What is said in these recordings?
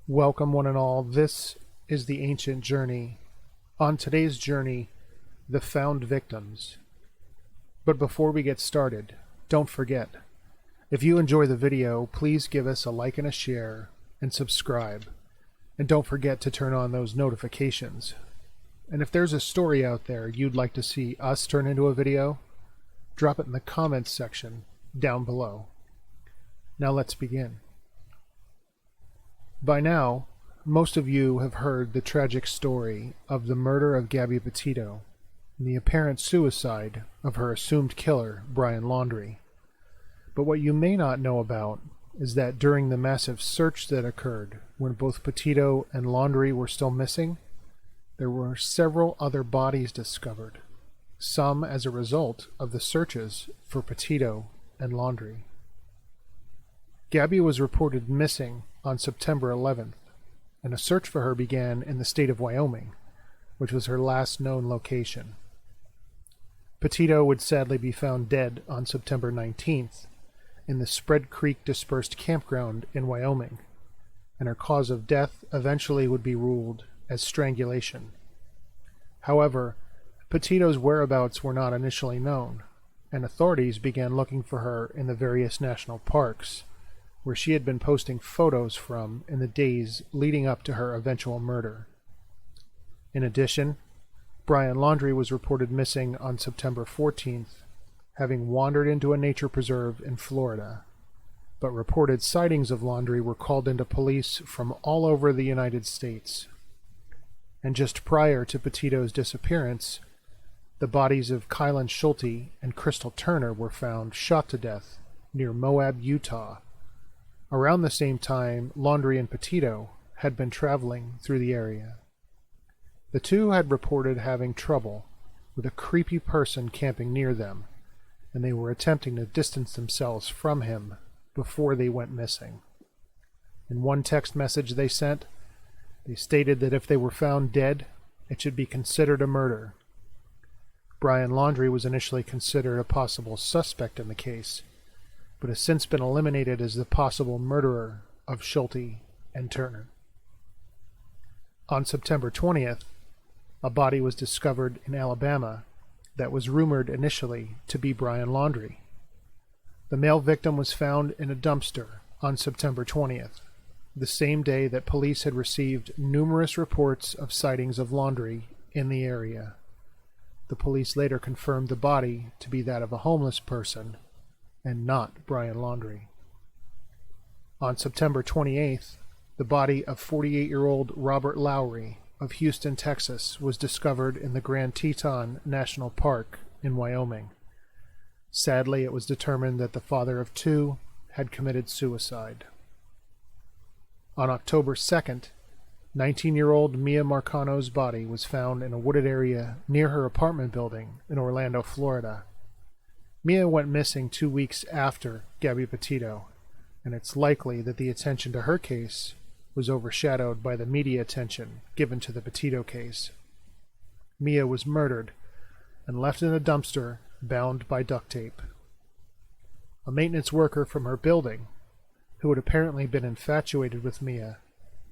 Welcome one and all, this is the Ancient Journey. On today's journey, the found victims. But before we get started, don't forget, if you enjoy the video, please give us a like and a share, and subscribe. And don't forget to turn on those notifications. And if there's a story out there you'd like to see us turn into a video, drop it in the comments section down below. Now let's begin. By now, most of you have heard the tragic story of the murder of Gabby Petito and the apparent suicide of her assumed killer, Brian Laundrie. But what you may not know about is that during the massive search that occurred when both Petito and Laundrie were still missing, there were several other bodies discovered, some as a result of the searches for Petito and Laundrie. Gabby was reported missing on September 11th, and a search for her began in the state of Wyoming, which was her last known location. Petito would sadly be found dead on September 19th in the Spread Creek Dispersed Campground in Wyoming, and her cause of death eventually would be ruled as strangulation. However, Petito's whereabouts were not initially known, and authorities began looking for her in the various national parks, where she had been posting photos from in the days leading up to her eventual murder. In addition, Brian Laundrie was reported missing on September 14th, having wandered into a nature preserve in Florida, but reported sightings of Laundrie were called into police from all over the United States. And just prior to Petito's disappearance, the bodies of Kylan Schulte and Crystal Turner were found shot to death near Moab, Utah. Around the same time, Laundrie and Petito had been traveling through the area. The two had reported having trouble with a creepy person camping near them, and they were attempting to distance themselves from him before they went missing. In one text message they sent, they stated that if they were found dead, it should be considered a murder. Brian Laundrie was initially considered a possible suspect in the case, but has since been eliminated as the possible murderer of Schulte and Turner. On September 20th, a body was discovered in Alabama that was rumored initially to be Brian Laundrie. The male victim was found in a dumpster on September 20th, the same day that police had received numerous reports of sightings of Laundrie in the area. The police later confirmed the body to be that of a homeless person and not Brian Laundrie. On September 28th, the body of 48-year-old Robert Lowry of Houston, Texas, was discovered in the Grand Teton National Park in Wyoming. Sadly, it was determined that the father of two had committed suicide. On October 2nd, 19-year-old Mia Marcano's body was found in a wooded area near her apartment building in Orlando, Florida. Mia went missing 2 weeks after Gabby Petito, and it's likely that the attention to her case was overshadowed by the media attention given to the Petito case. Mia was murdered and left in a dumpster bound by duct tape. A maintenance worker from her building, who had apparently been infatuated with Mia,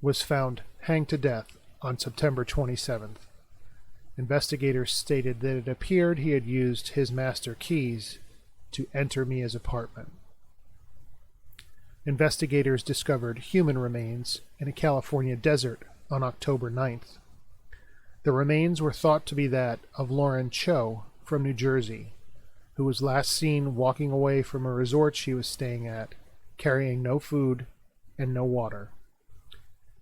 was found hanged to death on September 27th. Investigators stated that it appeared he had used his master keys to enter Mia's apartment. Investigators discovered human remains in a California desert on October 9th. The remains were thought to be that of Lauren Cho from New Jersey, who was last seen walking away from a resort she was staying at, carrying no food and no water.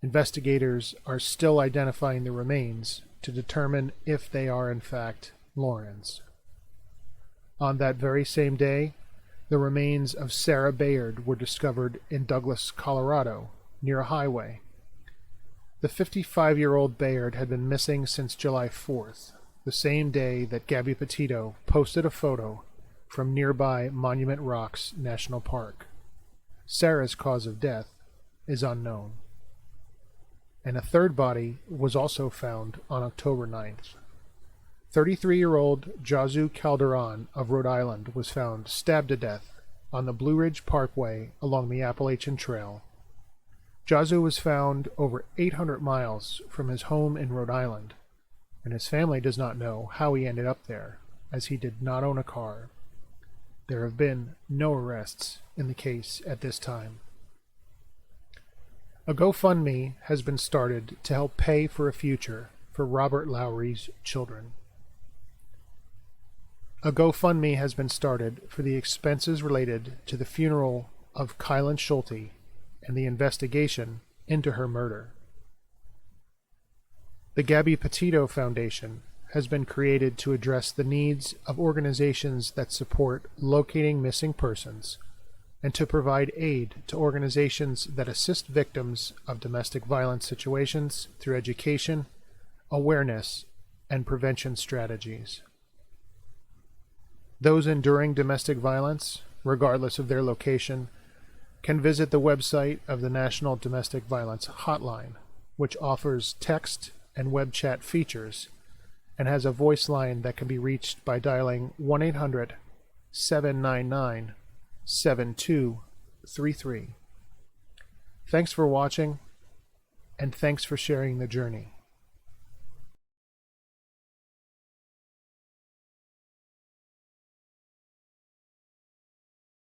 Investigators are still identifying the remains to determine if they are in fact Lauren's. On that very same day, the remains of Sarah Bayard were discovered in Douglas, Colorado, near a highway. The 55-year-old Bayard had been missing since July 4th, the same day that Gabby Petito posted a photo from nearby Monument Rocks National Park. Sarah's cause of death is unknown. And a third body was also found on October 9th. 33-year-old Jazu Calderon of Rhode Island was found stabbed to death on the Blue Ridge Parkway along the Appalachian Trail. Jazu was found over 800 miles from his home in Rhode Island, and his family does not know how he ended up there, as he did not own a car. There have been no arrests in the case at this time. A GoFundMe has been started to help pay for a future for Robert Lowry's children. A GoFundMe has been started for the expenses related to the funeral of Kylan Schulte and the investigation into her murder. The Gabby Petito Foundation has been created to address the needs of organizations that support locating missing persons and to provide aid to organizations that assist victims of domestic violence situations through education, awareness, and prevention strategies. Those enduring domestic violence, regardless of their location, can visit the website of the National Domestic Violence Hotline, which offers text and web chat features and has a voice line that can be reached by dialing 1-800-799-7233. Thanks for watching, and thanks for sharing the journey.